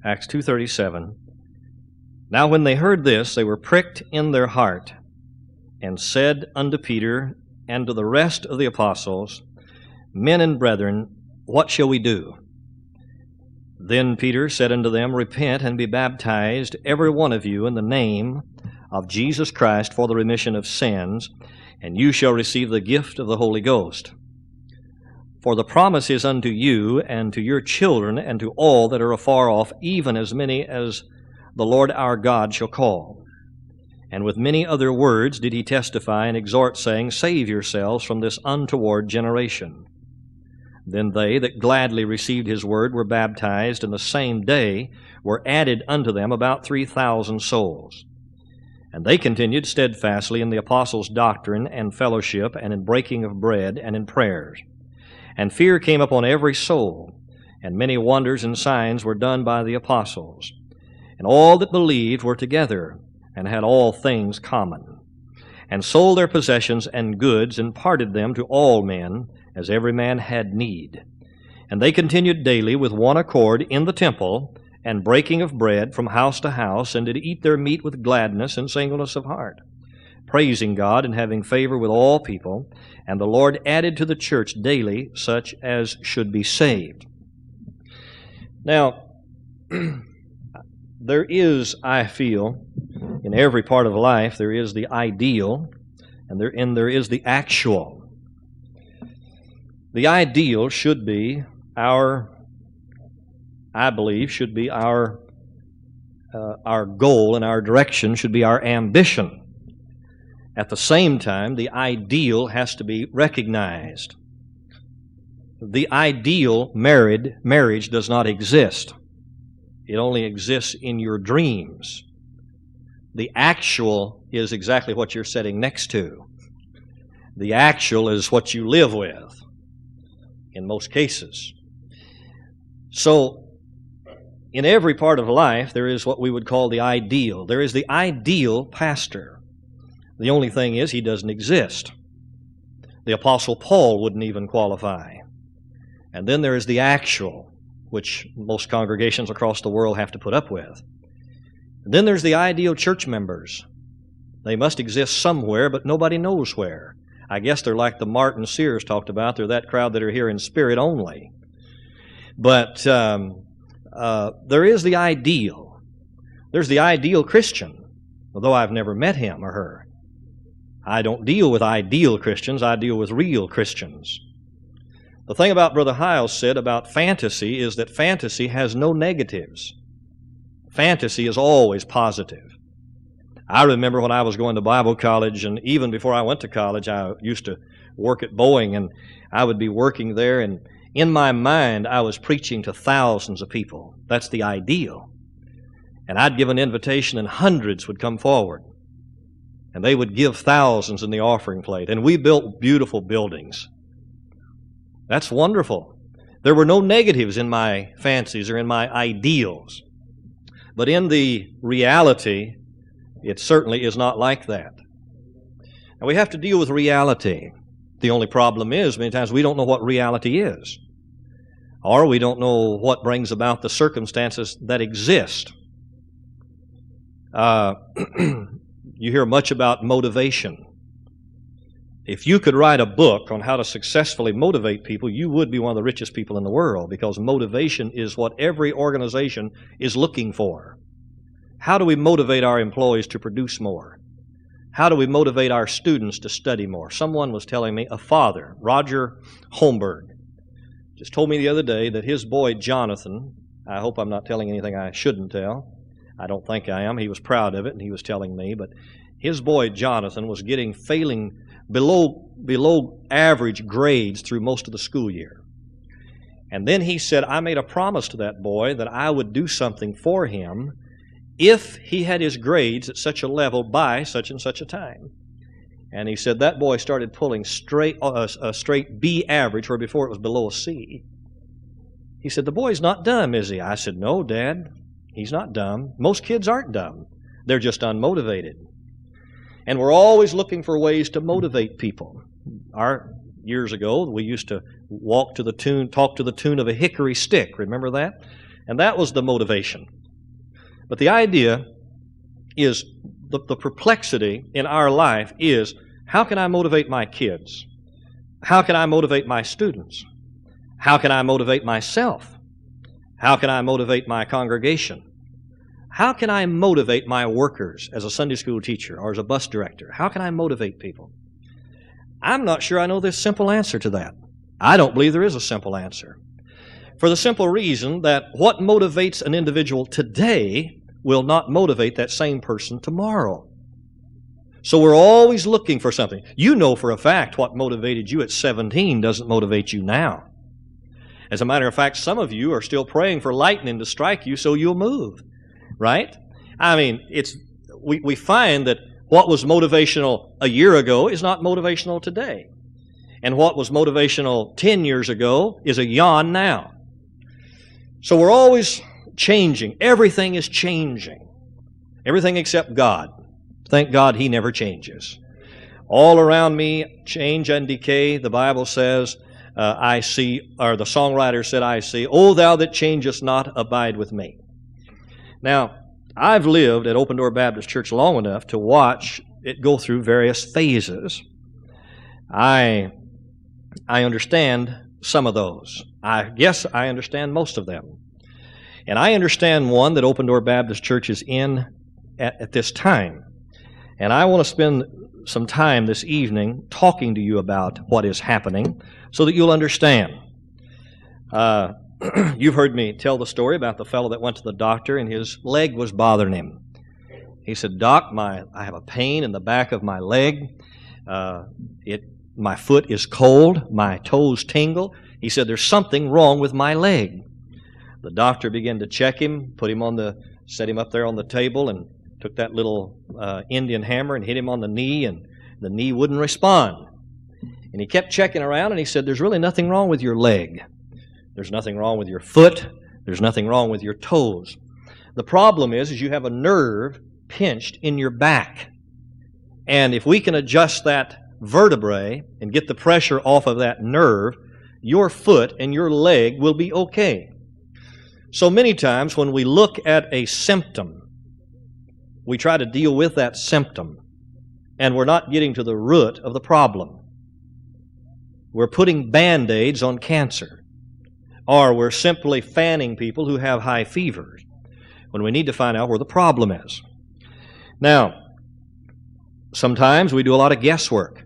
Acts 2:37. Now when they heard this, they were pricked in their heart, and said unto Peter and to the rest of the apostles, Men and brethren, what shall we do? Then Peter said unto them, Repent and be baptized, every one of you, in the name of Jesus Christ for the remission of sins, and you shall receive the gift of the Holy Ghost. For the promise is unto you and to your children and to all that are afar off, even as many as the Lord our God shall call. And with many other words did he testify and exhort, saying, Save yourselves from this untoward generation. Then they that gladly received his word were baptized, and the same day were added unto them about 3,000 souls. And they continued steadfastly in the apostles' doctrine and fellowship, and in breaking of bread, and in prayers. And fear came upon every soul, and many wonders and signs were done by the apostles. And all that believed were together, and had all things common, and sold their possessions and goods, and parted them to all men, as every man had need. And they continued daily with one accord in the temple, and breaking of bread from house to house, and did eat their meat with gladness and singleness of heart, praising God and having favor with all people. And the Lord added to the church daily such as should be saved. Now, there is, I feel, in every part of life, there is the ideal, and there is the actual. The ideal should be I believe, should be our goal, and our direction should be our ambition. At the same time, the ideal has to be recognized. The ideal marriage does not exist. It only exists in your dreams. The actual is exactly what you're sitting next to. The actual is what you live with, in most cases. So, in every part of life, there is what we would call the ideal. There is the ideal pastor. The only thing is, he doesn't exist. The Apostle Paul wouldn't even qualify. And then there is the actual, which most congregations across the world have to put up with. And then there's the ideal church members. They must exist somewhere, but nobody knows where. I guess they're like the Martin Sears talked about. They're that crowd that are here in spirit only. But there is the ideal. There's the ideal Christian, although I've never met him or her. I don't deal with ideal Christians. I deal with real Christians. The thing about Brother Hiles said about fantasy is that fantasy has no negatives. Fantasy is always positive. I remember when I was going to Bible college, and even before I went to college, I used to work at Boeing, and I would be working there, and in my mind, I was preaching to thousands of people. That's the ideal. And I'd give an invitation, and hundreds would come forward. And they would give thousands in the offering plate. And we built beautiful buildings. That's wonderful. There were no negatives in my fancies or in my ideals. But in the reality, it certainly is not like that. And we have to deal with reality. The only problem is, many times, we don't know what reality is. Or we don't know what brings about the circumstances that exist. You hear much about motivation. If you could write a book on how to successfully motivate people, you would be one of the richest people in the world, because motivation is what every organization is looking for. How do we motivate our employees to produce more? How do we motivate our students to study more? Someone was telling me, a father, Roger Holmberg, just told me the other day that his boy Jonathan, I hope I'm not telling anything I shouldn't tell. I don't think I am. He was proud of it, and he was telling me, but his boy Jonathan was failing below average grades through most of the school year. And then he said, I made a promise to that boy that I would do something for him if he had his grades at such a level by such and such a time. And he said that boy started pulling a straight B average, where before it was below a C. He said, the boy's not dumb, is he? I said, no, Dad, he's not dumb. Most kids aren't dumb. They're just unmotivated. And we're always looking for ways to motivate people. Years ago, we used to talk to the tune of a hickory stick. Remember that? And that was the motivation. But the idea is, the perplexity in our life is, how can I motivate my kids? How can I motivate my students? How can I motivate myself? How can I motivate my congregation? How can I motivate my workers as a Sunday school teacher or as a bus director? How can I motivate people? I'm not sure I know the simple answer to that. I don't believe there is a simple answer. For the simple reason that what motivates an individual today will not motivate that same person tomorrow. So we're always looking for something. You know for a fact what motivated you at 17 doesn't motivate you now. As a matter of fact, some of you are still praying for lightning to strike you so you'll move. Right? I mean, we find that what was motivational a year ago is not motivational today. And what was motivational 10 years ago is a yawn now. So we're always changing. Everything is changing. Everything except God. Thank God He never changes. All around me, change and decay. The Bible says, I see, or the songwriter said, I see, O thou that changest not, abide with me. Now, I've lived at Open Door Baptist Church long enough to watch it go through various phases. I understand some of those. I guess I understand most of them. And I understand one that Open Door Baptist Church is in at this time. And I want to spend some time this evening talking to you about what is happening so that you'll understand. You've heard me tell the story about the fellow that went to the doctor and his leg was bothering him. He said, Doc, I have a pain in the back of my leg. My foot is cold. My toes tingle. He said, there's something wrong with my leg. The doctor began to check him, set him up there on the table and took that little Indian hammer and hit him on the knee, and the knee wouldn't respond. And he kept checking around, and he said, there's really nothing wrong with your leg. There's nothing wrong with your foot. There's nothing wrong with your toes. The problem is you have a nerve pinched in your back. And if we can adjust that vertebrae and get the pressure off of that nerve, your foot and your leg will be okay. So many times when we look at a symptom, we try to deal with that symptom, and we're not getting to the root of the problem. We're putting Band-Aids on cancer, or we're simply fanning people who have high fevers when we need to find out where the problem is. Now, sometimes we do a lot of guesswork.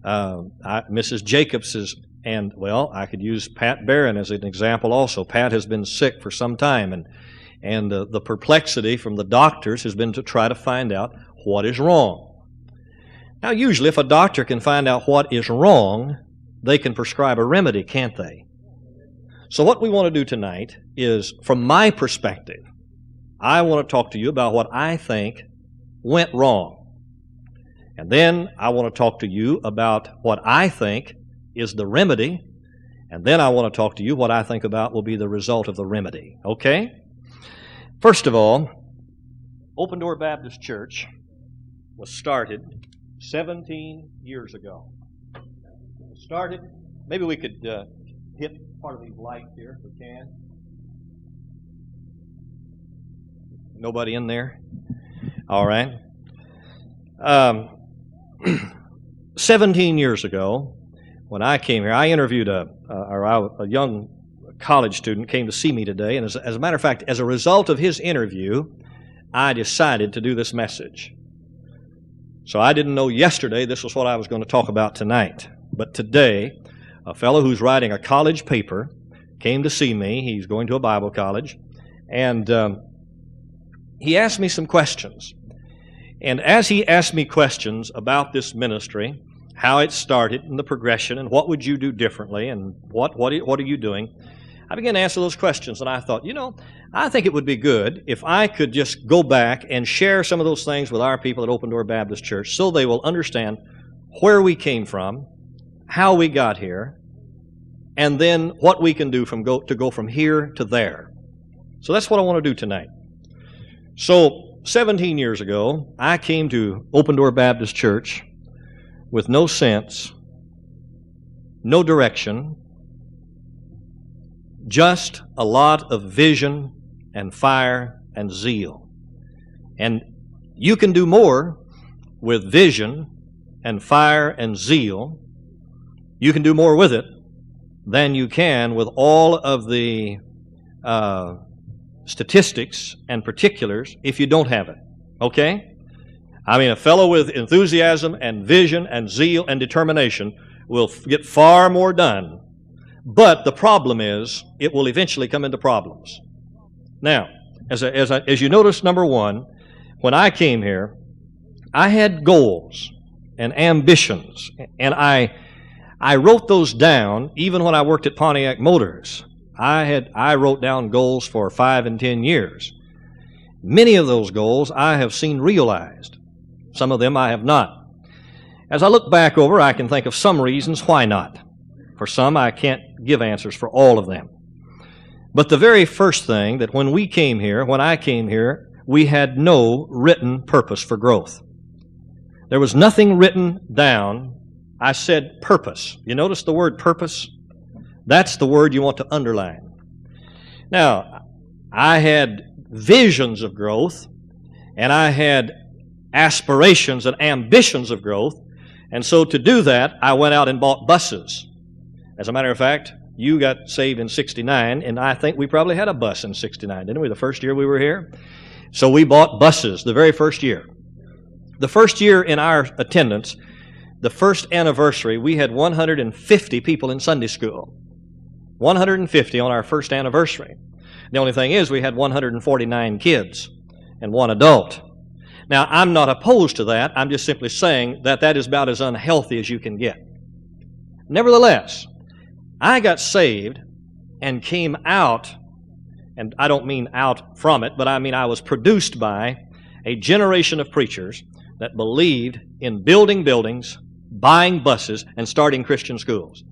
Mrs. Jacobs is, and well, I could use Pat Barron as an example also. Pat has been sick for some time, and the perplexity from the doctors has been to try to find out what is wrong. Now, usually if a doctor can find out what is wrong, they can prescribe a remedy, can't they? So what we want to do tonight is, from my perspective, I want to talk to you about what I think went wrong. And then I want to talk to you about what I think is the remedy. And then I want to talk to you what I think about will be the result of the remedy. Okay? First of all, Open Door Baptist Church was started 17 years ago. It started, maybe we could hit part of these lights here if we can. Nobody in there? All right. 17 years ago, when I came here, I interviewed a young college student came to see me today, and as a matter of fact, as a result of his interview, I decided to do this message. So I didn't know yesterday this was what I was going to talk about tonight. But today, a fellow who's writing a college paper came to see me. He's going to a Bible college, and he asked me some questions. And as he asked me questions about this ministry, how it started and the progression and what would you do differently and what are you doing, I began to answer those questions, and I thought, I think it would be good if I could just go back and share some of those things with our people at Open Door Baptist Church so they will understand where we came from, how we got here, and then what we can do to go from here to there. So that's what I want to do tonight. So 17 years ago, I came to Open Door Baptist Church with no sense, no direction, just a lot of vision and fire and zeal. And you can do more with vision and fire and zeal. You can do more with it than you can with all of the statistics and particulars if you don't have it. Okay? I mean, a fellow with enthusiasm and vision and zeal and determination will get far more done. But the problem is, it will eventually come into problems. Now, as you notice, number one, when I came here, I had goals and ambitions, and I wrote those down even when I worked at Pontiac Motors. I wrote down goals for 5 and 10 years. Many of those goals I have seen realized. Some of them I have not. As I look back over, I can think of some reasons why not. For some, I can't give answers for all of them. But the very first thing that when I came here, we had no written purpose for growth. There was nothing written down. I said purpose. You notice the word purpose? That's the word you want to underline. Now, I had visions of growth, and I had aspirations and ambitions of growth, and so to do that, I went out and bought buses. As a matter of fact, you got saved in 69, and I think we probably had a bus in 69, didn't we, the first year we were here? So we bought buses the very first year. The first year in our attendance, the first anniversary, we had 150 people in Sunday school. 150 on our first anniversary. The only thing is we had 149 kids and 1 adult. Now, I'm not opposed to that. I'm just simply saying that that is about as unhealthy as you can get. Nevertheless, I got saved and came out, and I don't mean out from it, but I mean I was produced by a generation of preachers that believed in building buildings, buying buses, and starting Christian schools.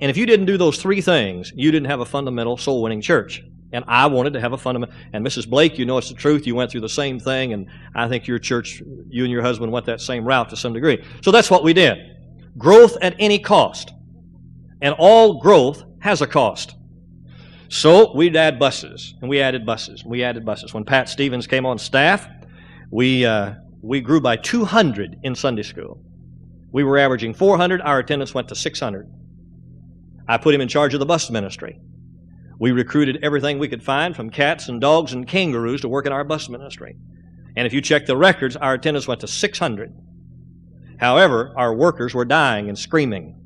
And if you didn't do those 3 things, you didn't have a fundamental soul-winning church. And I wanted to have a fundamental. And Mrs. Blake, you know it's the truth. You went through the same thing, and I think your church, you and your husband went that same route to some degree. So that's what we did. Growth at any cost. And all growth has a cost. So we'd add buses, and we added buses, and we added buses. When Pat Stevens came on staff, we grew by 200 in Sunday school. We were averaging 400. Our attendance went to 600. I put him in charge of the bus ministry. We recruited everything we could find, from cats and dogs and kangaroos, to work in our bus ministry. And if you check the records, our attendance went to 600. However, our workers were dying and screaming.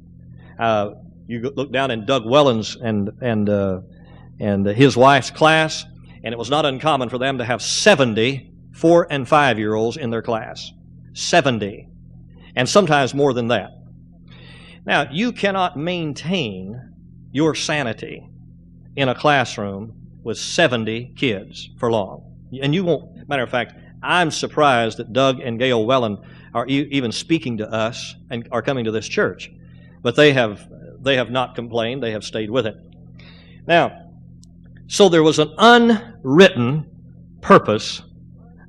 You look down in Doug Welland's and his wife's class, and it was not uncommon for them to have 70 4- and 5-year-olds in their class. 70. And sometimes more than that. Now, you cannot maintain your sanity in a classroom with 70 kids for long. And you won't. Matter of fact, I'm surprised that Doug and Gail Welland are even speaking to us and are coming to this church. But they have not complained. They have stayed with it. Now, so there was an unwritten purpose.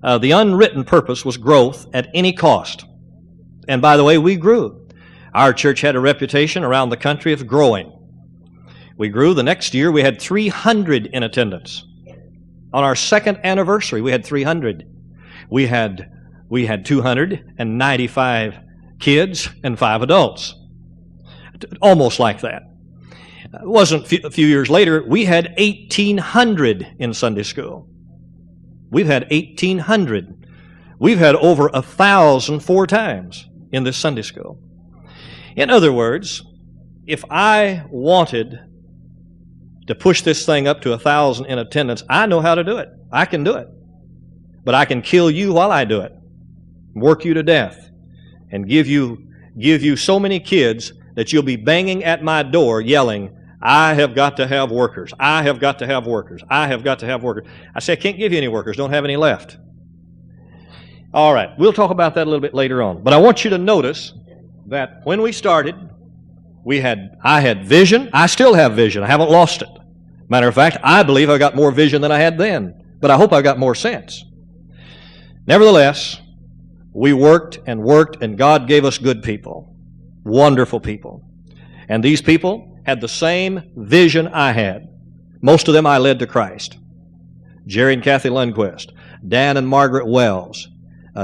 The unwritten purpose was growth at any cost. And by the way, we grew. Our church had a reputation around the country of growing. We grew. The next year, we had 300 in attendance. On our second anniversary, we had 300. We had 295 kids and 5 adults. Almost like that. It wasn't a few years later, we had 1,800 in Sunday school. We've had 1,800. We've had over 1,000 4 times in this Sunday school. In other words, if I wanted to push this thing up to 1,000 in attendance, I know how to do it. I can do it. But I can kill you while I do it. Work you to death. And give you so many kids that you'll be banging at my door yelling, I have got to have workers. I have got to have workers. I have got to have workers. I say, I can't give you any workers. Don't have any left. All right. We'll talk about that a little bit later on. But I want you to notice that when we started, I had vision. I still have vision. I haven't lost it. Matter of fact, I believe I got more vision than I had then. But I hope I got more sense. Nevertheless, we worked, and God gave us good people. Wonderful people. And these people had the same vision I had. Most of them I led to Christ. Jerry and Kathy Lundquist, Dan and Margaret Wells,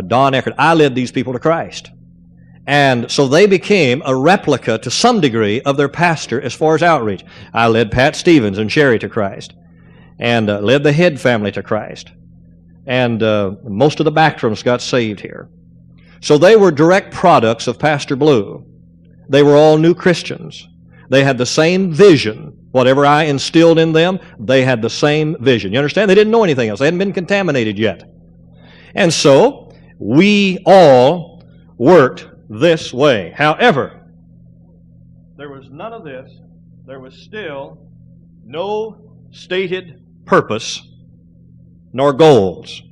Don Eckert. I led these people to Christ. And so they became a replica to some degree of their pastor as far as outreach. I led Pat Stevens and Sherry to Christ, and led the Head family to Christ. And most of the Backrams got saved here. So they were direct products of Pastor Blue. They were all new Christians. They had the same vision. Whatever I instilled in them, they had the same vision. You understand? They didn't know anything else. They hadn't been contaminated yet. And so we all worked this way. However, there was none of this. There was still no stated purpose nor goals.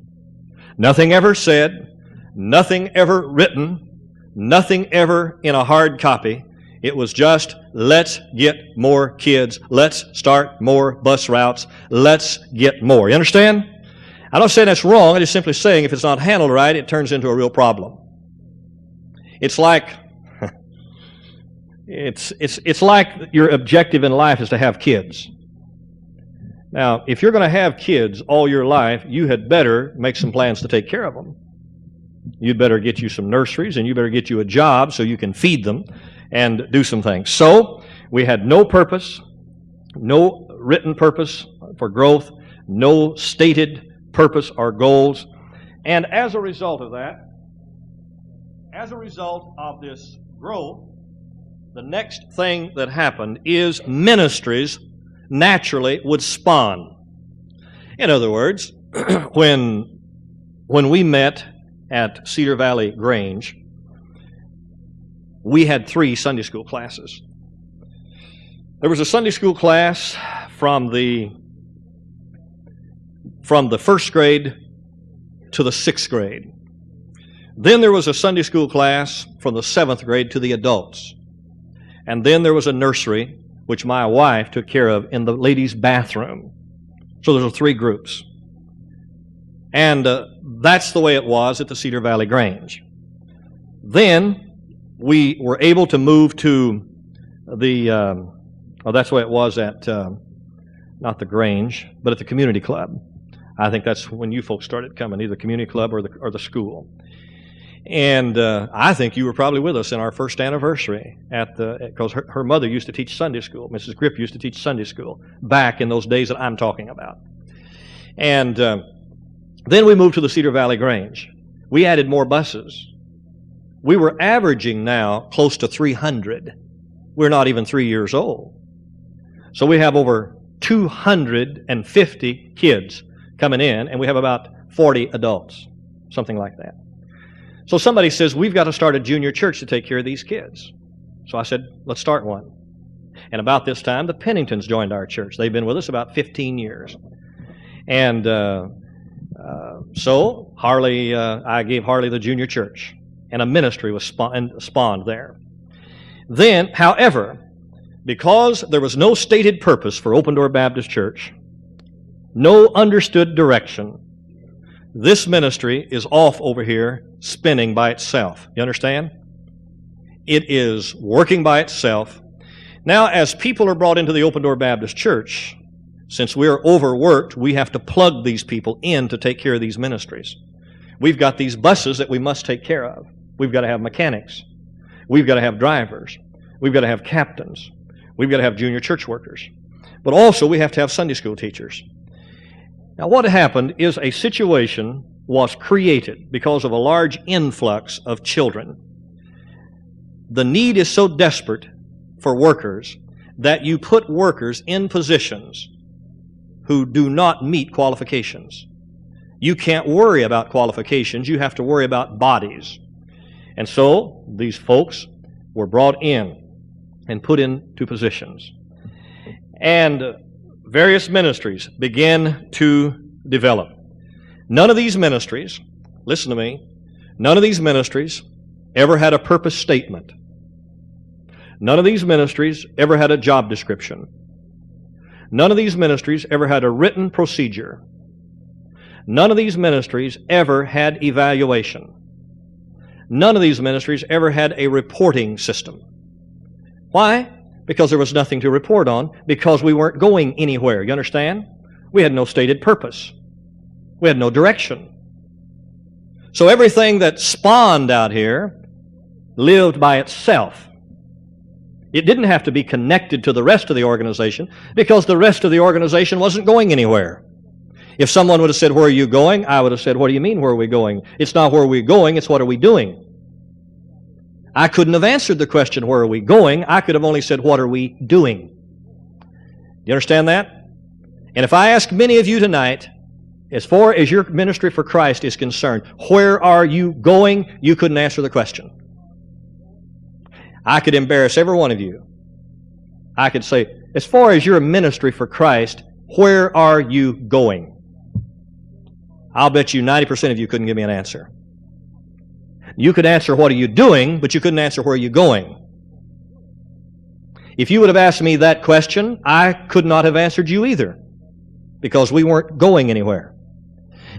Nothing ever said, nothing ever written, nothing ever in a hard copy. It was just, let's get more kids, let's start more bus routes, let's get more. You understand? I'm not saying that's wrong, I'm just simply saying if it's not handled right, it turns into a real problem. It's like, it's like your objective in life is to have kids. Now, if you're going to have kids all your life, you had better make some plans to take care of them. You'd better get you some nurseries, and you better get you a job so you can feed them and do some things. So, we had no purpose, no written purpose for growth, no stated purpose or goals. And as a result of that, as a result of this growth, the next thing that happened is ministries naturally would spawn. In other words, when we met at Cedar Valley Grange, we had 3 Sunday school classes. There was a Sunday school class from the first grade to the 6th grade. Then there was a Sunday school class from the 7th grade to the adults. And then there was a nursery, which my wife took care of in the ladies' bathroom. So there were 3 groups. And that's the way it was at the Cedar Valley Grange. Then we were able to move to the, that's the way it was at, not the Grange, but at the community club. I think that's when you folks started coming, either the community club or the school. And I think you were probably with us in our first anniversary because her mother used to teach Sunday school. Mrs. Grip used to teach Sunday school back in those days that I'm talking about. And then we moved to the Cedar Valley Grange. We added more buses. We were averaging now close to 300. We're not even 3 years old. So we have over 250 kids coming in, and we have about 40 adults, something like that. So somebody says, we've got to start a junior church to take care of these kids. So I said, let's start one. And about this time, the Penningtons joined our church. They've been with us about 15 years. And so Harley, I gave Harley the junior church, and a ministry was spawned there. Then, however, because there was no stated purpose for Open Door Baptist Church, no understood direction, this ministry is off over here spinning by itself. You understand? It is working by itself. Now, as people are brought into the Open Door Baptist Church, since we're overworked, we have to plug these people in to take care of these ministries. We've got these buses that we must take care of. We've got to have mechanics. We've got to have drivers. We've got to have captains. We've got to have junior church workers. But also we have to have Sunday school teachers. Now what happened is a situation was created because of a large influx of children. The need is so desperate for workers that you put workers in positions who do not meet qualifications. You can't worry about qualifications, you have to worry about bodies. And so these folks were brought in and put into positions. And various ministries began to develop. None of these ministries, listen to me, none of these ministries ever had a purpose statement. None of these ministries ever had a job description. None of these ministries ever had a written procedure. None of these ministries ever had evaluation. None of these ministries ever had a reporting system. Why? because there was nothing to report on, because we weren't going anywhere. You understand? We had no stated purpose. We had no direction. So everything that spawned out here lived by itself. It didn't have to be connected to the rest of the organization because the rest of the organization wasn't going anywhere. If someone would have said, "Where are you going?" I would have said, "What do you mean, where are we going? It's not where are we going, it's what are we doing?" I couldn't have answered the question, "Where are we going?" I could have only said, "What are we doing?" You understand that? And if I ask many of you tonight, as far as your ministry for Christ is concerned, where are you going? You couldn't answer the question. I could embarrass every one of you. I could say, as far as your ministry for Christ, where are you going? I'll bet you 90% of you couldn't give me an answer. You could answer, "What are you doing?" but you couldn't answer, "Where are you going?" If you would have asked me that question, I could not have answered you either, because we weren't going anywhere.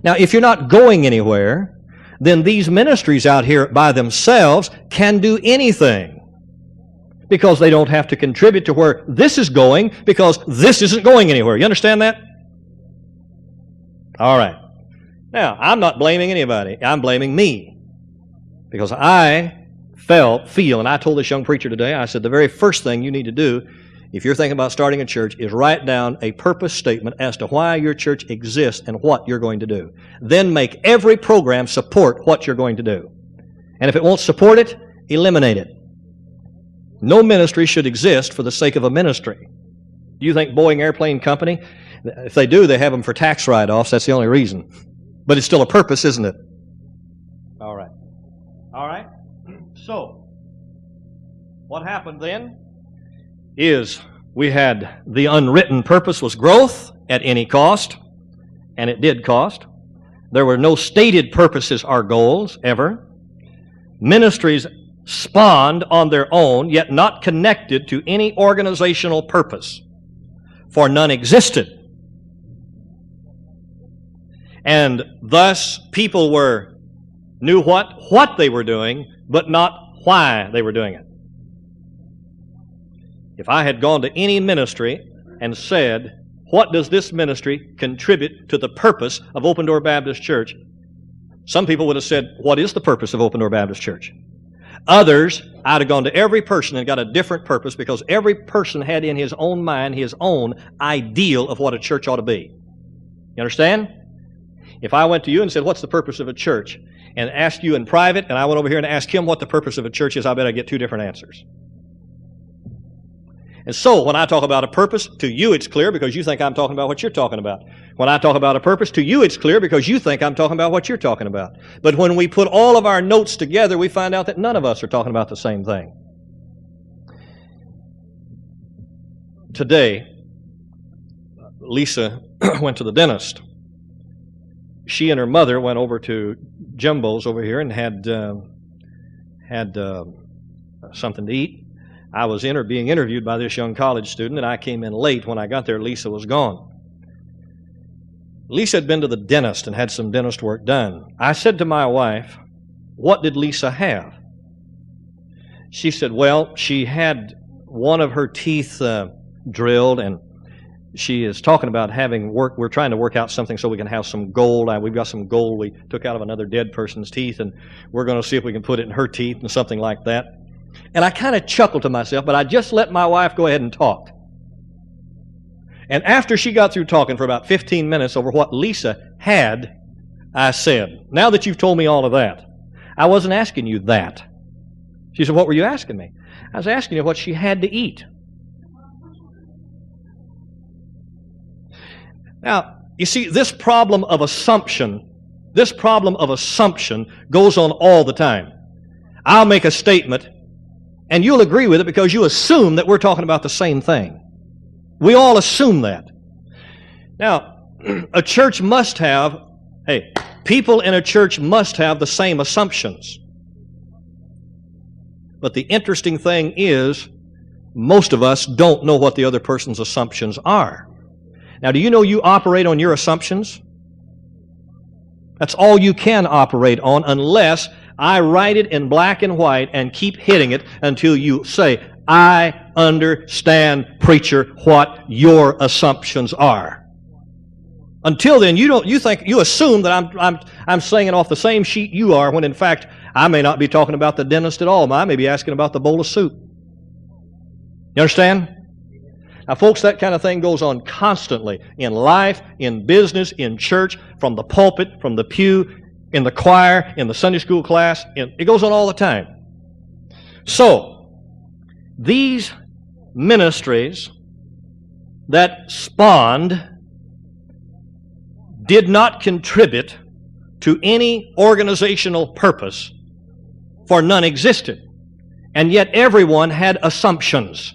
Now, if you're not going anywhere, then these ministries out here by themselves can do anything, because they don't have to contribute to where this is going, because this isn't going anywhere. You understand that? All right. Now, I'm not blaming anybody. I'm blaming me, because I feel, and I told this young preacher today, I said, the very first thing you need to do if you're thinking about starting a church is write down a purpose statement as to why your church exists and what you're going to do. Then make every program support what you're going to do. And if it won't support it, eliminate it. No ministry should exist for the sake of a ministry. Do you think Boeing Airplane Company, if they do, they have them for tax write-offs. That's the only reason. But it's still a purpose, isn't it? All right. All right. So, what happened then is we had the unwritten purpose was growth at any cost, and it did cost. There were no stated purposes or goals ever. Ministries spawned on their own, yet not connected to any organizational purpose, for none existed. And thus people knew what they were doing, but not why they were doing it. If I had gone to any ministry and said, "What does this ministry contribute to the purpose of Open Door Baptist Church?" some people would have said, "What is the purpose of Open Door Baptist Church?" Others, I'd have gone to every person and got a different purpose, because every person had in his own mind his own ideal of what a church ought to be. You understand? If I went to you and said, "What's the purpose of a church?" and asked you in private, and I went over here and asked him what the purpose of a church is, I bet I'd get two different answers. And so, when I talk about a purpose, to you it's clear because you think I'm talking about what you're talking about. When I talk about a purpose, to you it's clear because you think I'm talking about what you're talking about. But when we put all of our notes together, we find out that none of us are talking about the same thing. Today, Lisa went to the dentist. She and her mother went over to Jumbo's over here and had something to eat. I was being interviewed by this young college student, and I came in late. When I got there, Lisa was gone. Lisa had been to the dentist and had some dentist work done. I said to my wife, "What did Lisa have?" She said, "Well, she had one of her teeth drilled, and she is talking about having work. We're trying to work out something so we can have some gold. We've got some gold we took out of another dead person's teeth, and we're going to see if we can put it in her teeth and something like that." And I kind of chuckled to myself, but I just let my wife go ahead and talk. And after she got through talking for about 15 minutes over what Lisa had, I said, "Now that you've told me all of that, I wasn't asking you that." She said, "What were you asking me?" I was asking you what she had to eat. Now, you see, this problem of assumption goes on all the time. I'll make a statement, and you'll agree with it because you assume that we're talking about the same thing. We all assume that. Now, a church must have, people in a church must have the same assumptions. But the interesting thing is, most of us don't know what the other person's assumptions are. Now, do you know you operate on your assumptions? That's all you can operate on, unless I write it in black and white and keep hitting it until you say, "I understand, preacher, what your assumptions are. Until then, you assume that I'm saying it off the same sheet you are, when in fact I may not be talking about the dentist at all. I may be asking about the bowl of soup. You understand? Now, folks, that kind of thing goes on constantly in life, in business, in church, from the pulpit, from the pew, in the choir, in the Sunday school class. It goes on all the time. So, these ministries that spawned did not contribute to any organizational purpose, for none existed. And yet everyone had assumptions.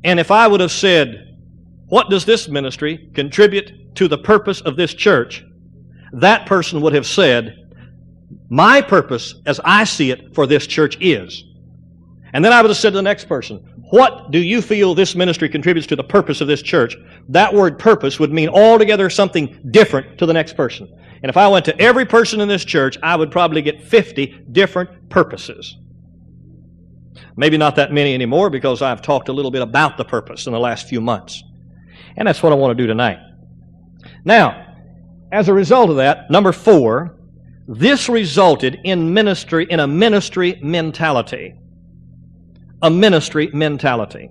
And if I would have said, what does this ministry contribute to the purpose of this church? That person would have said, my purpose, as I see it, for this church is. And then I would have said to the next person, what do you feel this ministry contributes to the purpose of this church? That word purpose would mean altogether something different to the next person. And if I went to every person in this church, I would probably get 50 different purposes. Maybe not that many anymore, because I've talked a little bit about the purpose in the last few months. And that's what I want to do tonight. Now, as a result of that, number 4, this resulted in a ministry mentality. A ministry mentality.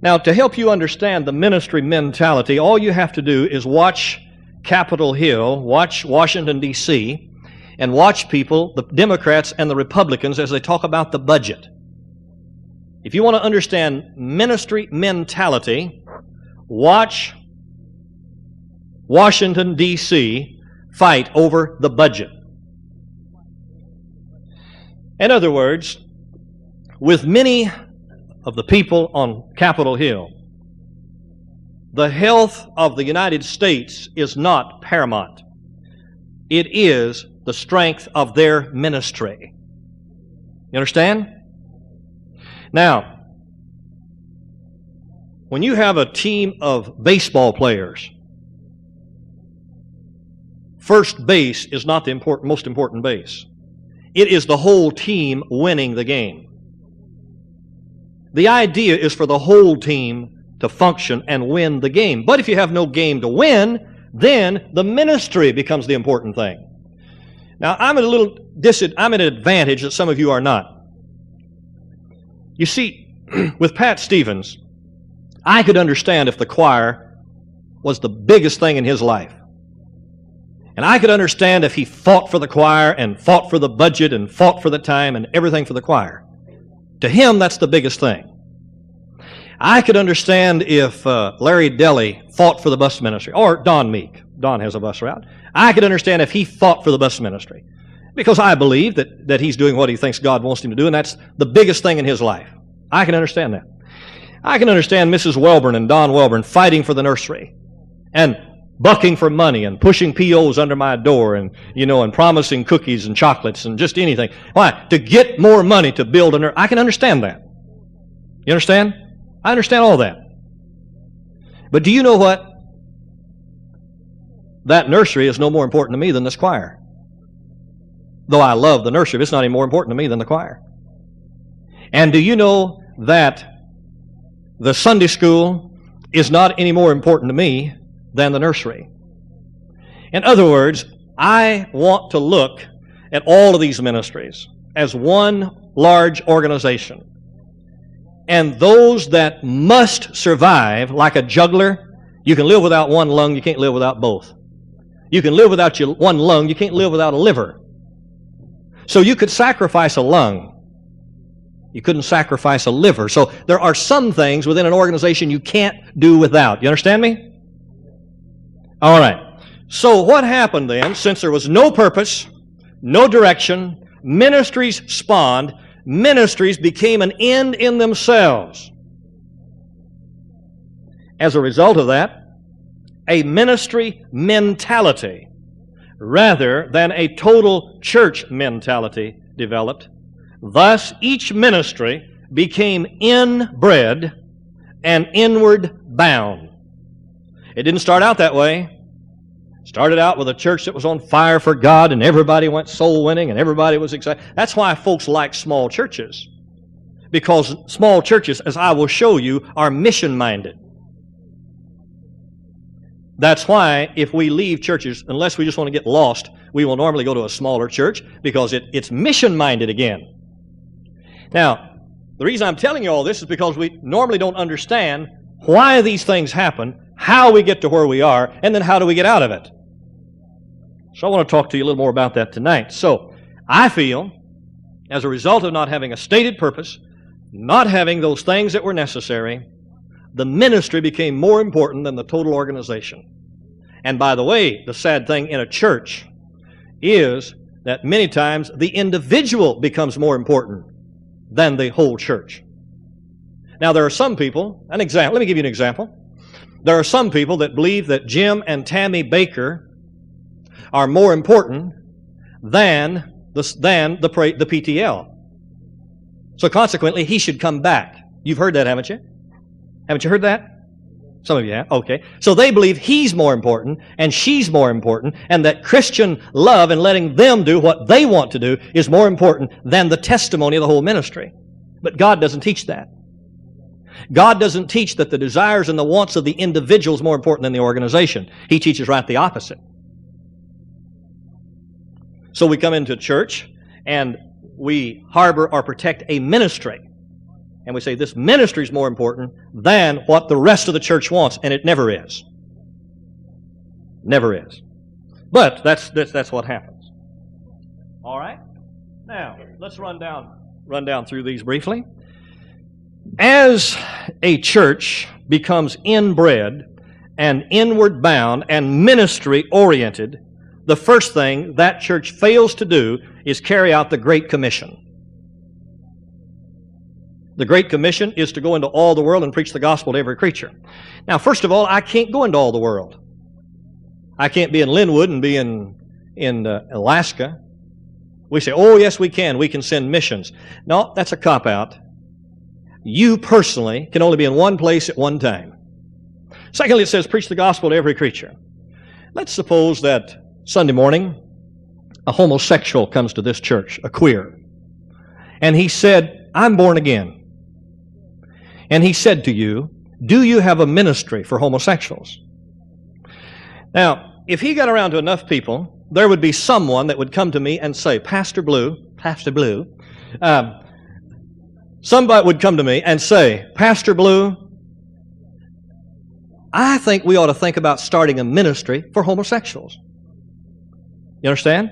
Now, to help you understand the ministry mentality, all you have to do is watch Capitol Hill, watch Washington, D.C., and watch people, the Democrats and the Republicans, as they talk about the budget. If you want to understand ministry mentality, watch Washington, D.C. fight over the budget. In other words, with many of the people on Capitol Hill, the health of the United States is not paramount. It is the strength of their ministry. You understand? Now, when you have a team of baseball players, first base is not the most important base. It is the whole team winning the game. The idea is for the whole team to function and win the game. But if you have no game to win, then the ministry becomes the important thing. Now, I'm at an advantage that some of you are not. You see, with Pat Stevens, I could understand if the choir was the biggest thing in his life. And I could understand if he fought for the choir and fought for the budget and fought for the time and everything for the choir. To him, that's the biggest thing. I could understand if Larry Deli fought for the bus ministry, or Don Meek. Don has a bus route. I could understand if he fought for the bus ministry, because I believe that he's doing what he thinks God wants him to do, and that's the biggest thing in his life. I can understand that. I can understand Mrs. Welburn and Don Welburn fighting for the nursery and bucking for money and pushing POs under my door and promising cookies and chocolates and just anything. Why? To get more money to build a nursery. I can understand that. You understand? I understand all that. But do you know what? That nursery is no more important to me than this choir. Though I love the nursery, it's not any more important to me than the choir. And do you know that the Sunday school is not any more important to me than the nursery? In other words, I want to look at all of these ministries as one large organization. And those that must survive, like a juggler, you can live without one lung, you can't live without both. You can live without one lung, you can't live without a liver. So you could sacrifice a lung. You couldn't sacrifice a liver. So there are some things within an organization you can't do without. You understand me? All right. So what happened then, since there was no purpose, no direction, ministries spawned, ministries became an end in themselves. As a result of that, a ministry mentality rather than a total church mentality developed. Thus, each ministry became inbred and inward bound. It didn't start out that way. It started out with a church that was on fire for God and everybody went soul winning and everybody was excited. That's why folks like small churches. because small churches, as I will show you, are mission-minded. That's why if we leave churches, unless we just want to get lost, we will normally go to a smaller church because it's mission-minded again. Now, the reason I'm telling you all this is because we normally don't understand why these things happen, how we get to where we are, and then how do we get out of it. So I want to talk to you a little more about that tonight. So I feel, as a result of not having a stated purpose, not having those things that were necessary, the ministry became more important than the total organization. And by the way, the sad thing in a church is that many times the individual becomes more important than the whole church. Now there are some people, let me give you an example. There are some people that believe that Jim and Tammy Baker are more important than the PTL. So consequently, he should come back. You've heard that, haven't you? Haven't you heard that? Some of you have. Okay. So they believe he's more important and she's more important, and that Christian love and letting them do what they want to do is more important than the testimony of the whole ministry. But God doesn't teach that. God doesn't teach that the desires and the wants of the individual is more important than the organization. He teaches right the opposite. So we come into church and we harbor or protect a ministry. And we say this ministry is more important than what the rest of the church wants, and it never is. Never is. But that's what happens. All right? Now, let's run down through these briefly. As a church becomes inbred and inward bound and ministry oriented, the first thing that church fails to do is carry out the Great Commission. The Great Commission is to go into all the world and preach the gospel to every creature. Now, first of all, I can't go into all the world. I can't be in Linwood and be in Alaska. We say, oh, yes, we can. We can send missions. No, that's a cop-out. You personally can only be in one place at one time. Secondly, it says, preach the gospel to every creature. Let's suppose that Sunday morning, a homosexual comes to this church, a queer, and he said, I'm born again. And he said to you, do you have a ministry for homosexuals? Now, if he got around to enough people, there would be someone that would come to me and say, Pastor Blue, somebody would come to me and say, Pastor Blue, I think we ought to think about starting a ministry for homosexuals. You understand?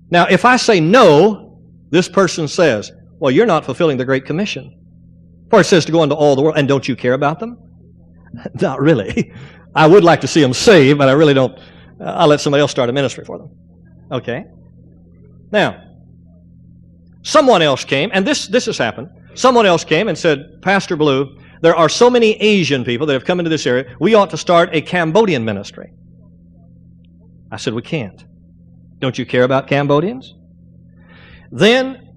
Now, if I say no, this person says, well, you're not fulfilling the Great Commission. For it says to go into all the world, and don't you care about them? Not really. I would like to see them saved, but I really don't. I'll let somebody else start a ministry for them. Okay? Now, someone else came, and this has happened. Someone else came and said, Pastor Blue, there are so many Asian people that have come into this area, we ought to start a Cambodian ministry. I said, we can't. Don't you care about Cambodians? Then,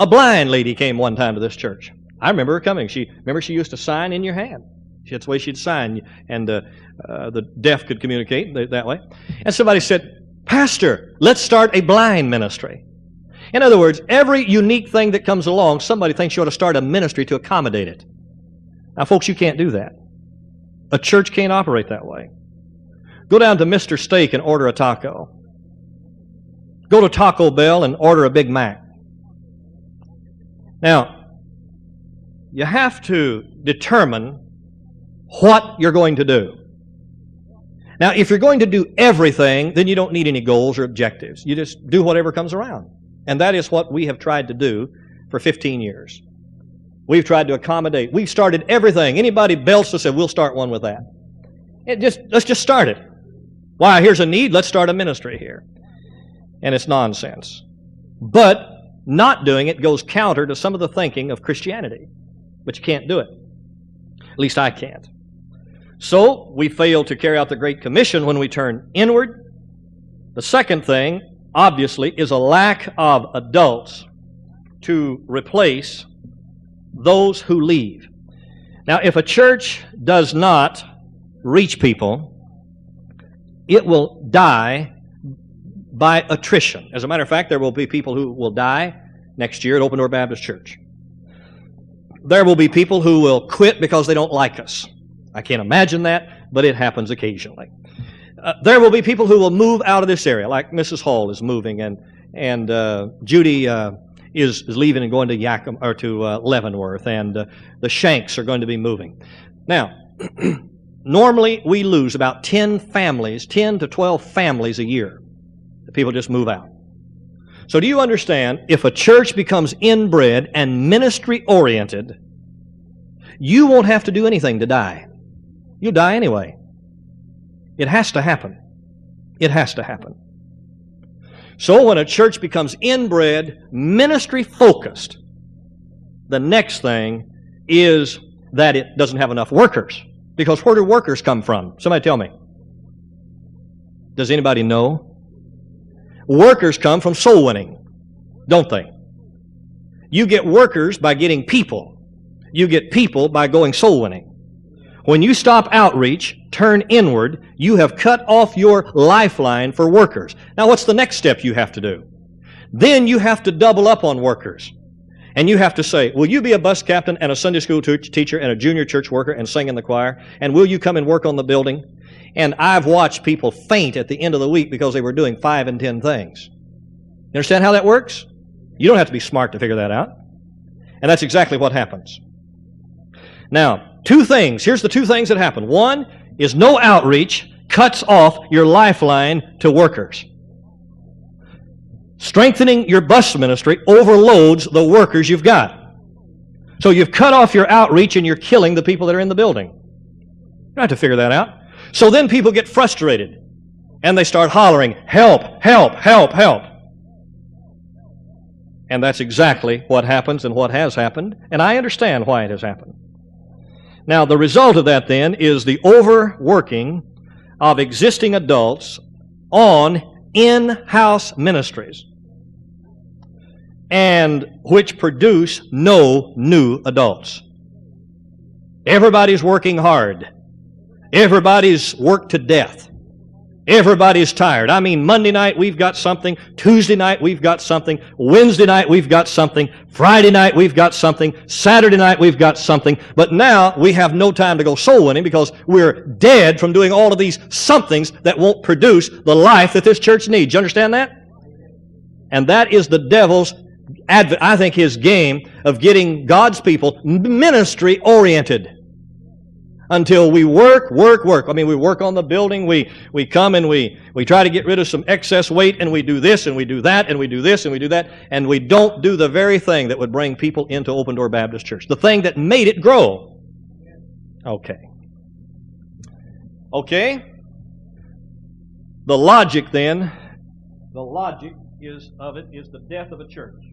a blind lady came one time to this church. I remember her coming. She used to sign in your hand. That's the way she'd sign, and the deaf could communicate that way. And somebody said, Pastor, let's start a blind ministry. In other words, every unique thing that comes along, somebody thinks you ought to start a ministry to accommodate it. Now, folks, you can't do that. A church can't operate that way. Go down to Mr. Steak and order a taco. Go to Taco Bell and order a Big Mac. Now, you have to determine what you're going to do. Now, if you're going to do everything, then you don't need any goals or objectives. You just do whatever comes around. And that is what we have tried to do for 15 years. We've tried to accommodate. We've started everything. Anybody belts us said, we'll start one with that. Let's just start it. Why, here's a need, let's start a ministry here. And it's nonsense. But not doing it goes counter to some of the thinking of Christianity. But you can't do it. At least I can't. So, we fail to carry out the Great Commission when we turn inward. The second thing, obviously, is a lack of adults to replace those who leave. Now, if a church does not reach people, it will die by attrition. As a matter of fact, there will be people who will die next year at Open Door Baptist Church. There will be people who will quit because they don't like us. I can't imagine that, but it happens occasionally. There will be people who will move out of this area, like Mrs. Hall is moving, and Judy is leaving and going to Yakima or to Leavenworth, and the Shanks are going to be moving. Now, normally we lose about 10 to 12 families a year. The people just move out. So do you understand, if a church becomes inbred and ministry-oriented, you won't have to do anything to die. You'll die anyway. It has to happen. It has to happen. So when a church becomes inbred, ministry-focused, the next thing is that it doesn't have enough workers. Because where do workers come from? Somebody tell me. Does anybody know? Workers come from soul winning, don't they? You get workers by getting people. You get people by going soul winning. When you stop outreach, turn inward, you have cut off your lifeline for workers. Now what's the next step you have to do? Then you have to double up on workers. And you have to say, will you be a bus captain and a Sunday school teacher and a junior church worker and sing in the choir? And will you come and work on the building? And I've watched people faint at the end of the week because they were doing 5 and 10 things. You understand how that works? You don't have to be smart to figure that out. And that's exactly what happens. Now, 2 things. Here's the 2 things that happen. One is no outreach cuts off your lifeline to workers. Strengthening your bus ministry overloads the workers you've got. So you've cut off your outreach and you're killing the people that are in the building. You don't have to figure that out. So then people get frustrated and they start hollering, help, help, help, help. And that's exactly what happens and what has happened, and I understand why it has happened. Now, the result of that then is the overworking of existing adults on in-house ministries, and which produce no new adults. Everybody's working hard. Everybody's worked to death. Everybody's tired. I mean, Monday night we've got something, Tuesday night we've got something, Wednesday night we've got something, Friday night we've got something, Saturday night we've got something, but now we have no time to go soul winning because we're dead from doing all of these somethings that won't produce the life that this church needs. You understand that? And that is the devil's, I think, his game of getting God's people ministry-oriented. Until we work. I mean, we work on the building, we come and we try to get rid of some excess weight, and we do this and we do that and we do this and we do that, and we don't do the very thing that would bring people into Open Door Baptist Church, the thing that made it grow. Okay. The logic then, is the death of a church.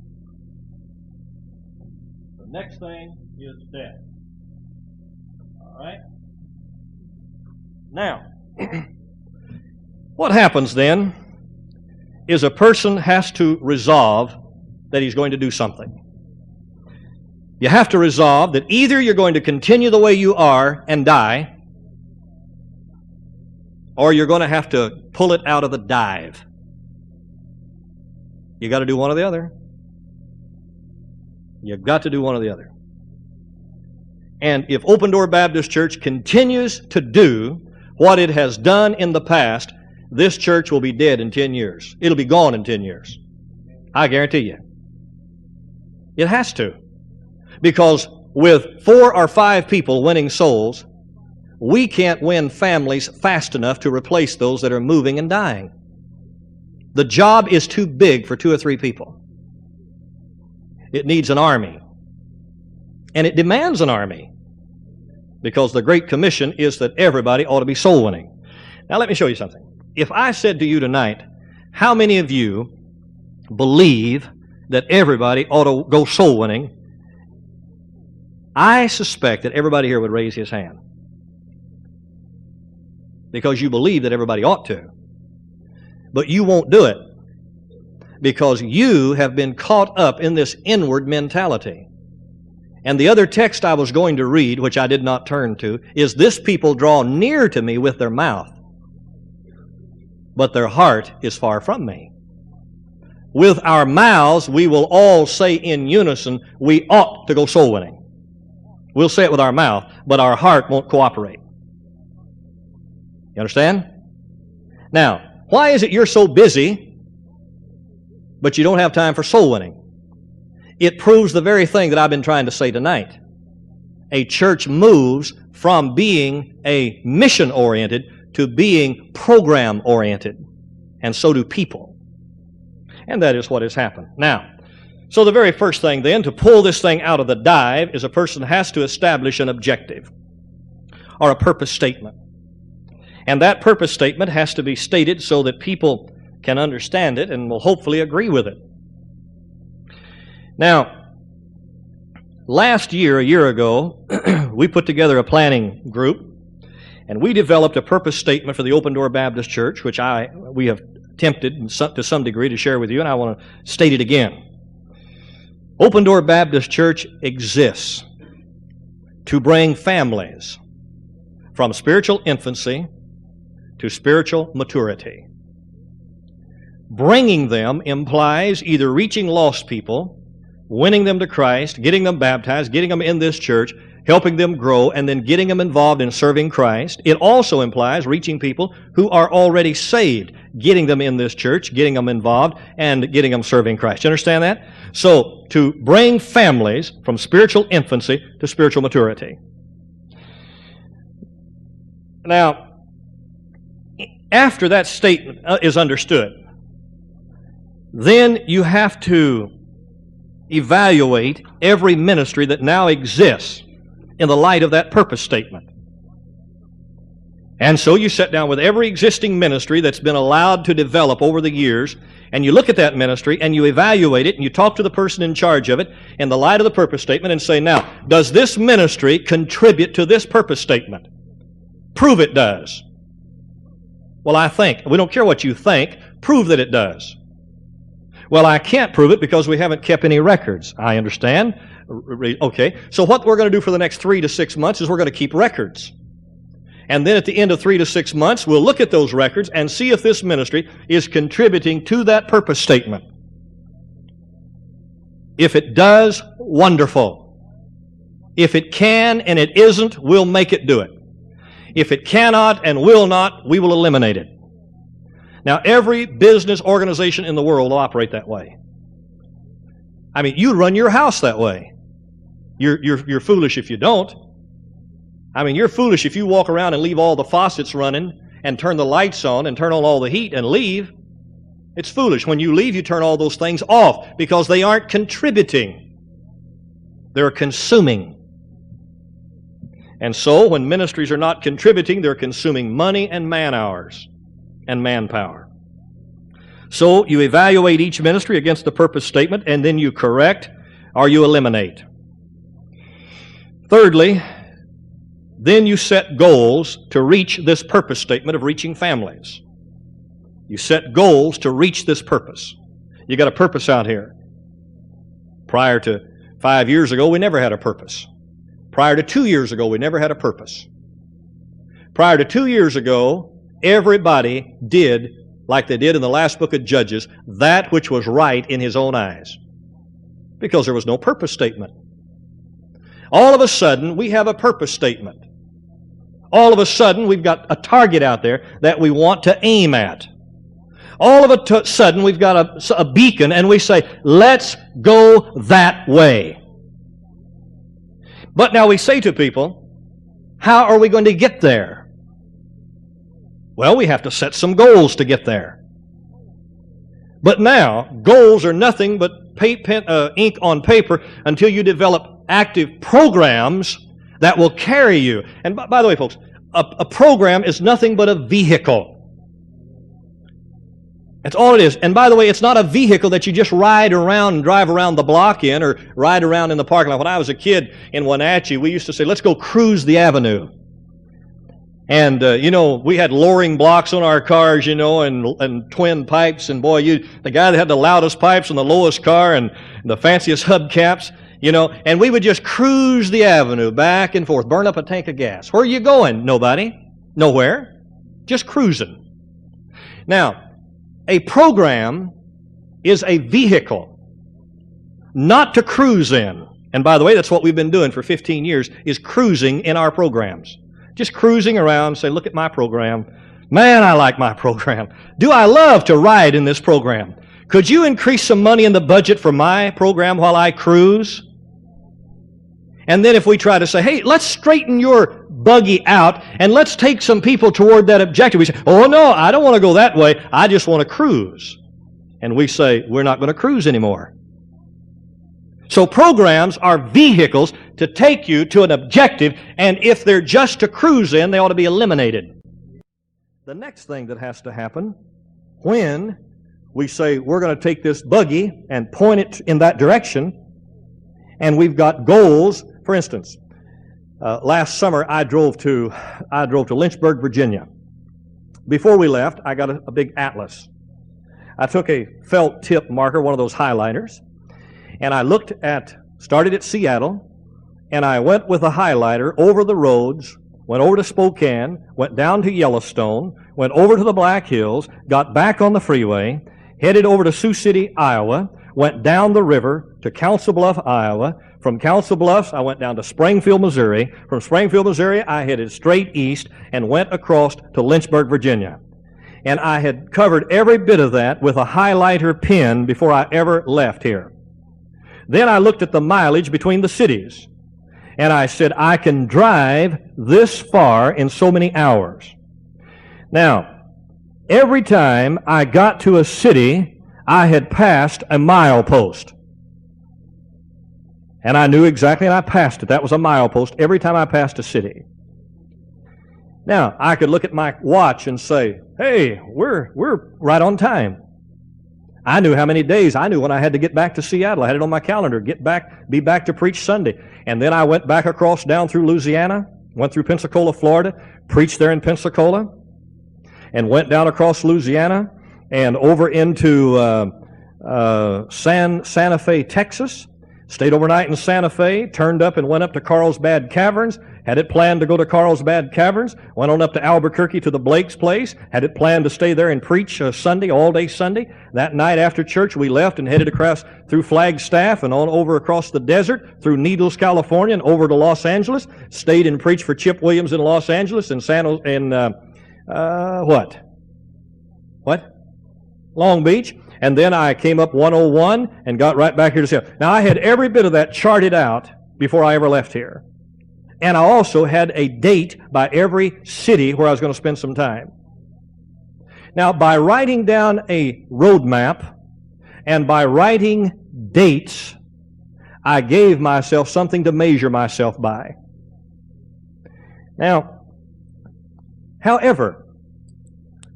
The next thing is death. All right? Now, what happens then is a person has to resolve that he's going to do something. You have to resolve that either you're going to continue the way you are and die, or you're going to have to pull it out of the dive. You got to do one or the other. You've got to do one or the other. And if Open Door Baptist Church continues to do what it has done in the past, this church will be dead in 10 years. It'll be gone in 10 years. I guarantee you. It has to. Because with 4 or 5 people winning souls, we can't win families fast enough to replace those that are moving and dying. The job is too big for 2 or 3 people. It needs an army. And it demands an army. Because the Great Commission is that everybody ought to be soul winning. Now let me show you something. If I said to you tonight, how many of you believe that everybody ought to go soul winning? I suspect that everybody here would raise his hand. Because you believe that everybody ought to. But you won't do it. Because you have been caught up in this inward mentality. And the other text I was going to read, which I did not turn to, is this people draw near to me with their mouth, but their heart is far from me. with our mouths, we will all say in unison, we ought to go soul winning. We'll say it with our mouth, but our heart won't cooperate. You understand? Now, why is it you're so busy, but you don't have time for soul winning? It proves the very thing that I've been trying to say tonight. A church moves from being a mission-oriented to being program-oriented. And so do people. And that is what has happened. Now, so the very first thing then, to pull this thing out of the dive, is a person has to establish an objective or a purpose statement. And that purpose statement has to be stated so that people can understand it and will hopefully agree with it. Now, last year, a year ago, we put together a planning group, and we developed a purpose statement for the Open Door Baptist Church, which we have attempted to some degree to share with you, and I want to state it again. Open Door Baptist Church exists to bring families from spiritual infancy to spiritual maturity. Bringing them implies either reaching lost people, winning them to Christ, getting them baptized, getting them in this church, helping them grow, and then getting them involved in serving Christ. It also implies reaching people who are already saved, getting them in this church, getting them involved, and getting them serving Christ. You understand that? So, to bring families from spiritual infancy to spiritual maturity. Now, after that statement is understood, then you have to evaluate every ministry that now exists in the light of that purpose statement. And so you sit down with every existing ministry that's been allowed to develop over the years, and you look at that ministry and you evaluate it, and you talk to the person in charge of it in the light of the purpose statement and say, now, does this ministry contribute to this purpose statement? Prove it does. Well, I think. We don't care what you think. Prove that it does. Well, I can't prove it because we haven't kept any records. I understand. Okay, so what we're going to do for the next 3 to 6 months is we're going to keep records. And then at the end of 3 to 6 months, we'll look at those records and see if this ministry is contributing to that purpose statement. If it does, wonderful. If it can and it isn't, we'll make it do it. If it cannot and will not, we will eliminate it. Now, every business organization in the world will operate that way. I mean, you run your house that way. You're foolish if you don't. I mean, you're foolish if you walk around and leave all the faucets running and turn the lights on and turn on all the heat and leave. It's foolish. When you leave, you turn all those things off because they aren't contributing. They're consuming. And so, when ministries are not contributing, they're consuming money and man-hours and manpower. So, you evaluate each ministry against the purpose statement, and then you correct or you eliminate. Thirdly, then you set goals to reach this purpose statement of reaching families. You set goals to reach this purpose. You got a purpose out here. Prior to 5 years ago, we never had a purpose. Prior to 2 years ago, we never had a purpose. Prior to 2 years ago, everybody did, like they did in the last book of Judges, that which was right in his own eyes. Because there was no purpose statement. All of a sudden, we have a purpose statement. All of a sudden, we've got a target out there that we want to aim at. All of a sudden, we've got a beacon, and we say, let's go that way. But now we say to people, how are we going to get there? Well, we have to set some goals to get there. But now, goals are nothing but ink on paper until you develop active programs that will carry you. And by the way, folks, a program is nothing but a vehicle. That's all it is. And by the way, it's not a vehicle that you just ride around and drive around the block in or ride around in the parking lot. When I was a kid in Wenatchee, we used to say, let's go cruise the avenue. And, we had lowering blocks on our cars, and twin pipes. And boy, the guy that had the loudest pipes and the lowest car and the fanciest hubcaps, and we would just cruise the avenue back and forth, burn up a tank of gas. Where are you going? Nobody. Nowhere. Just cruising. Now, a program is a vehicle, not to cruise in. And by the way, that's what we've been doing for 15 years, is cruising in our programs. Just cruising around, say, look at my program. Man, I like my program. Do I love to ride in this program? Could you increase some money in the budget for my program while I cruise? And then if we try to say, hey, let's straighten your buggy out and let's take some people toward that objective. We say, oh no, I don't want to go that way. I just want to cruise. And we say, we're not going to cruise anymore. So programs are vehicles to take you to an objective, and if they're just to cruise in, they ought to be eliminated. The next thing that has to happen when we say we're going to take this buggy and point it in that direction, and we've got goals. For instance, last summer I drove to Lynchburg, Virginia. Before we left, I got a big atlas. I took a felt tip marker, one of those highlighters, and I started at Seattle, and I went with a highlighter over the roads, went over to Spokane, went down to Yellowstone, went over to the Black Hills, got back on the freeway, headed over to Sioux City, Iowa, went down the river to Council Bluff, Iowa. From Council Bluffs, I went down to Springfield, Missouri. From Springfield, Missouri, I headed straight east and went across to Lynchburg, Virginia. And I had covered every bit of that with a highlighter pen before I ever left here. Then I looked at the mileage between the cities. And I said, I can drive this far in so many hours. Now, every time I got to a city, I had passed a milepost. And I knew exactly, and I passed it. That was a milepost every time I passed a city. Now, I could look at my watch and say, hey, we're right on time. I knew how many days. I knew when I had to get back to Seattle. I had it on my calendar, be back to preach Sunday. And then I went back across down through Louisiana, went through Pensacola, Florida, preached there in Pensacola, and went down across Louisiana and over into Santa Fe, Texas. Stayed overnight in Santa Fe, turned up and went up to Carlsbad Caverns, had it planned to go to Carlsbad Caverns, went on up to Albuquerque to the Blake's place, had it planned to stay there and preach Sunday, all day Sunday. That night after church, we left and headed across through Flagstaff and on over across the desert, through Needles, California, and over to Los Angeles. Stayed and preached for Chip Williams in Los Angeles and Long Beach. And then I came up 101 and got right back here to Seattle. Now, I had every bit of that charted out before I ever left here. And I also had a date by every city where I was going to spend some time. Now, by writing down a road map and by writing dates, I gave myself something to measure myself by. Now, however,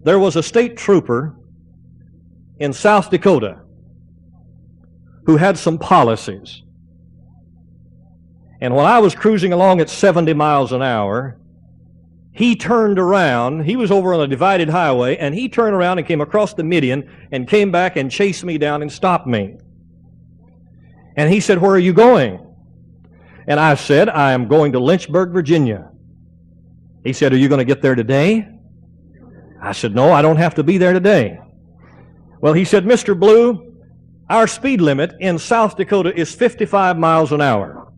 there was a state trooper in South Dakota who had some policies. And when I was cruising along at 70 miles an hour, he turned around. He was over on a divided highway, and he turned around and came across the median and came back and chased me down and stopped me. And he said, where are you going? And I said, I am going to Lynchburg, Virginia. He said, are you going to get there today? I said, no, I don't have to be there today. Well, he said, Mr. Blue, our speed limit in South Dakota is 55 miles an hour.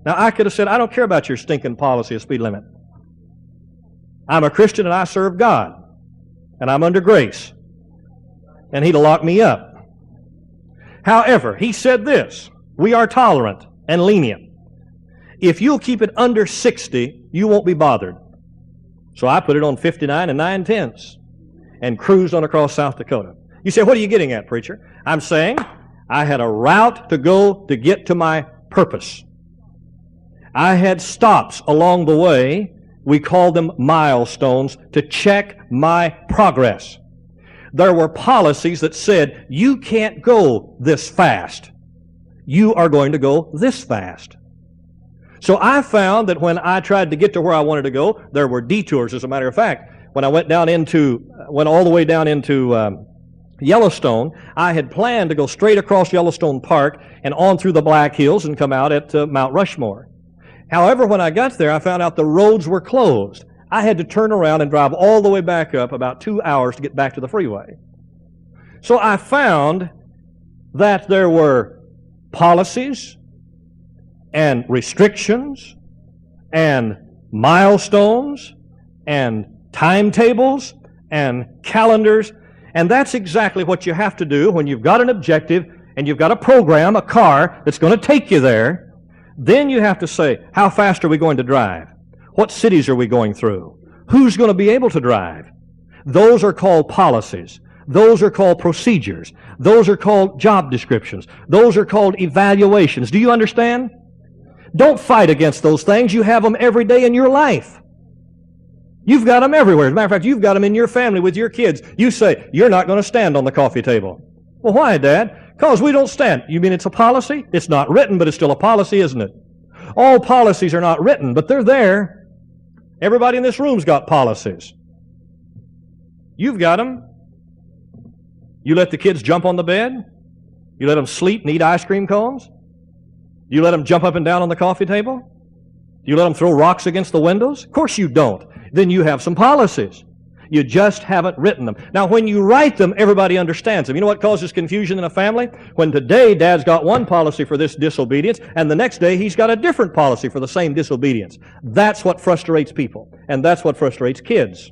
Now, I could have said, I don't care about your stinking policy of speed limit. I'm a Christian and I serve God. And I'm under grace. And he'd have locked me up. However, he said this, we are tolerant and lenient. If you'll keep it under 60, you won't be bothered. So I put it on 59 and 9/10 and cruised on across South Dakota. You say, what are you getting at, preacher? I'm saying I had a route to go to get to my purpose. I had stops along the way. We called them milestones to check my progress. There were policies that said, you can't go this fast. You are going to go this fast. So I found that when I tried to get to where I wanted to go, there were detours. As a matter of fact, when I went all the way down into Yellowstone, I had planned to go straight across Yellowstone Park and on through the Black Hills and come out at Mount Rushmore. However, when I got there, I found out the roads were closed. I had to turn around and drive all the way back up about 2 hours to get back to the freeway. So I found that there were policies and restrictions and milestones and timetables and calendars. And that's exactly what you have to do when you've got an objective and you've got a program, a car that's going to take you there. Then you have to say, how fast are we going to drive? What cities are we going through? Who's going to be able to drive? Those are called policies. Those are called procedures. Those are called job descriptions. Those are called evaluations. Do you understand? Don't fight against those things. You have them every day in your life. You've got them everywhere. As a matter of fact, you've got them in your family with your kids. You say, you're not going to stand on the coffee table. Well, why, Dad? Because we don't stand. You mean it's a policy? It's not written, but it's still a policy, isn't it? All policies are not written, but they're there. Everybody in this room's got policies. You've got them. You let the kids jump on the bed? You let them sleep and eat ice cream cones? You let them jump up and down on the coffee table? You let them throw rocks against the windows? Of course you don't. Then you have some policies. You just haven't written them. Now, when you write them, everybody understands them. You know what causes confusion in a family? When today Dad's got one policy for this disobedience, and the next day he's got a different policy for the same disobedience. That's what frustrates people, and that's what frustrates kids.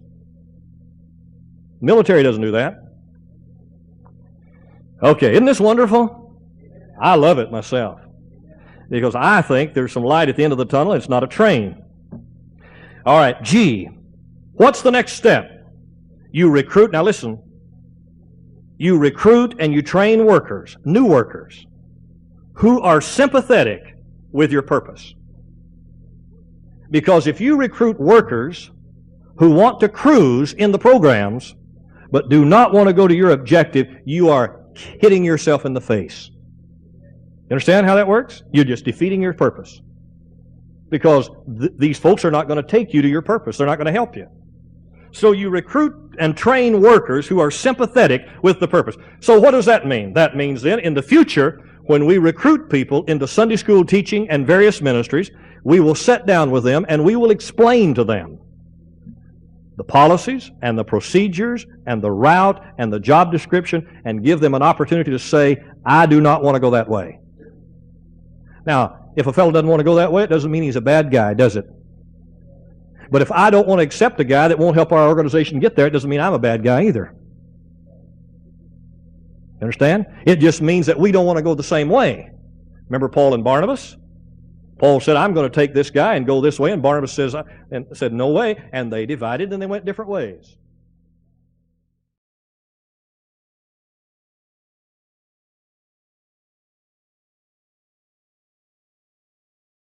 Military doesn't do that. Okay, isn't this wonderful? I love it myself, because I think there's some light at the end of the tunnel. It's not a train. All right, G. What's the next step? You recruit. Now listen. You recruit and you train workers, new workers, who are sympathetic with your purpose. Because if you recruit workers who want to cruise in the programs, but do not want to go to your objective, you are hitting yourself in the face. You understand how that works? You're just defeating your purpose. Because these folks are not going to take you to your purpose. They're not going to help you. So you recruit and train workers who are sympathetic with the purpose. So what does that mean? That means then in the future, when we recruit people into Sunday school teaching and various ministries, we will sit down with them and we will explain to them the policies and the procedures and the route and the job description and give them an opportunity to say, I do not want to go that way. Now, if a fellow doesn't want to go that way, it doesn't mean he's a bad guy, does it? But if I don't want to accept a guy that won't help our organization get there, it doesn't mean I'm a bad guy either. Understand? It just means that we don't want to go the same way. Remember Paul and Barnabas? Paul said, I'm going to take this guy and go this way, and Barnabas said, no way, and they divided and they went different ways.